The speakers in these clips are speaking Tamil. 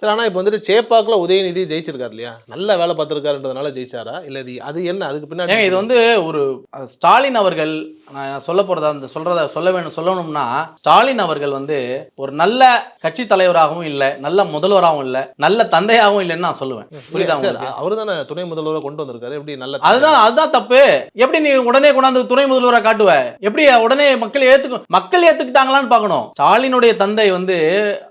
சரி, ஆனா இப்ப வந்துட்டு சேப்பாக்குல உதயநிதி ஜெயிச்சிருக்காரு இல்லையா? நல்ல வேலை பார்த்திருக்காருன்றதுனால ஜெயிச்சாரா? இல்ல அது என்ன அதுக்கு பின்னாடி ஏங்க இது வந்து ஒரு ஸ்டாலின் அவர்கள், நான் சொல்ல போறதா அந்த சொல்லணும்னா ஸ்டாலின் அவர்கள் வந்து ஒரு நல்ல கட்சி தலைவராகவும் இல்ல, நல்ல முதல்வராகவும் இல்ல, நல்ல தந்தையாகவும் இல்லைன்னு நான் சொல்லுவேன். புரியுதா சார், உங்களுக்கு? அவரு தானே துணை முதல்வரை கொண்டு வந்திருக்காரு. எப்படி நல்ல அதுதான் தப்பு. எப்படி நீ உடனே கொண்டாந்து துணை முதல்வரா காட்டுவ? எப்படி உடனே மக்கள் ஏத்துக்கிட்டாங்களான்னு பார்க்கணும். ஸ்டாலினுடைய தந்தை வந்து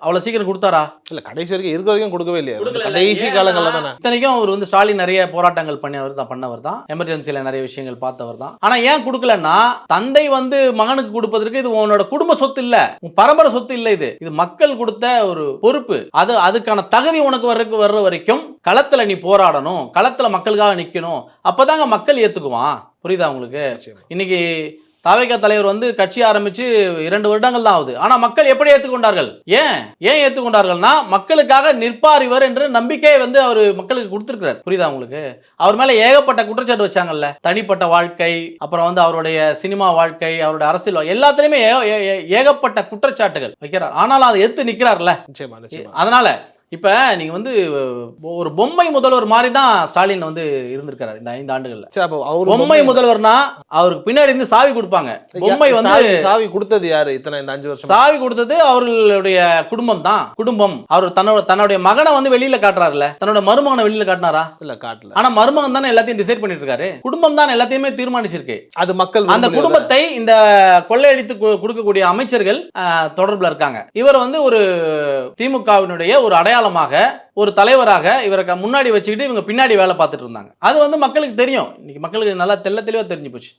அவ்வளவு சீக்கிரம் கொடுத்தாரா? இல்ல, கடைசி வரைக்கும் இருக்க வரைக்கும் கொடுக்கவே இல்லையா? கொடுக்கல. கடைசி காலங்கள்ல தானே. இத்தனைக்கும் அவர் வந்து ஸ்டாலின் நிறைய போராட்டங்கள் பண்ணவர் தான், எமர்ஜென்சில நிறைய விஷயங்கள் பார்த்தவர் தான். ஆனா ஏன் கொடுக்கலன்னா, தந்தை வந்து மகனுக்கு கொடுப்பதற்கு இது உன்னோட குடும்ப சொத்து இல்ல, உன் பரம்பரை சொத்து இல்ல, இது மக்கள் கொடுத்த ஒரு பொறுப்பு. அதுக்கான தகுதி உனக்கு வர்ற வரைக்கும் களத்துல நீ போராடணும், களத்துல மக்களுக்காக நிக்கணும். அப்பதாங்க மக்கள் ஏத்துக்குவான். புரியுதா உங்களுக்கு? இன்னைக்கு தாவேகா தலைவர் வந்து கட்சி ஆரம்பிச்சு 2 வருடங்கள் தான் ஆகுது. ஆனா மக்கள் எப்படி ஏற்றுக்கொண்டார்கள்? ஏன் ஏற்றுக்கொண்டார்கள்னா, மக்களுக்காக நிற்பார் இவர் என்ற நம்பிக்கையை வந்து அவர் மக்களுக்கு கொடுத்திருக்கிறார். புரியுதா உங்களுக்கு? அவர் மேல ஏகப்பட்ட குற்றச்சாட்டு வச்சாங்கல்ல, தனிப்பட்ட வாழ்க்கை, அப்புறம் வந்து அவருடைய சினிமா வாழ்க்கை, அவருடைய அரசியல் எல்லாத்துலயுமே ஏகப்பட்ட குற்றச்சாட்டுகள் வைக்கிறார். ஆனாலும் அதை எதிர்த்து நிற்கிறார்ல. அதனால இப்ப நீங்க வந்து ஒரு பொம்மை முதல்வர் மாதிரி தான் ஸ்டாலின் வந்து இருந்திருக்காரு இந்த 5 ஆண்டுகள்ல. பொம்மை முதல்வர்னா அவருக்கு பின்னாடி இருந்து சாவி கொடுப்பாங்க. பொம்மை வந்து சாவி கொடுத்தது யாரு? இந்த 5 வருஷம் சாவி கொடுத்தது அவர்களுடைய குடும்பம் தான். அவர் தன்னுடைய மகனை வந்து வெளியில காட்டுறாருல, தன்னோட மருமகனை வெளியில காட்டினாரா? இல்ல, காட்டல. ஆனா மருமகன் தானே எல்லாத்தையும் டிசைட் பண்ணிட்டு இருக்காரு. குடும்பம் தான் எல்லாத்தையுமே தீர்மானிச்சிருக்கு. அது மக்கள் அந்த குடும்பத்தை இந்த கொள்ளையடித்து கொடுக்கக்கூடிய அமைச்சர்கள் தொடர்புல இருக்காங்க. இவர் வந்து ஒரு திமுகவினுடைய ஒரு அடையாளமாக, ஒரு தலைவராக இவரை முன்னாடி வச்சுக்கிட்டு இவங்க பின்னாடி வேலை பார்த்துட்டு இருந்தாங்க. அது வந்து மக்களுக்கு தெரியும். இன்னைக்கு மக்களுக்கு நல்லா தெளிவா தெரிஞ்சு போச்சு.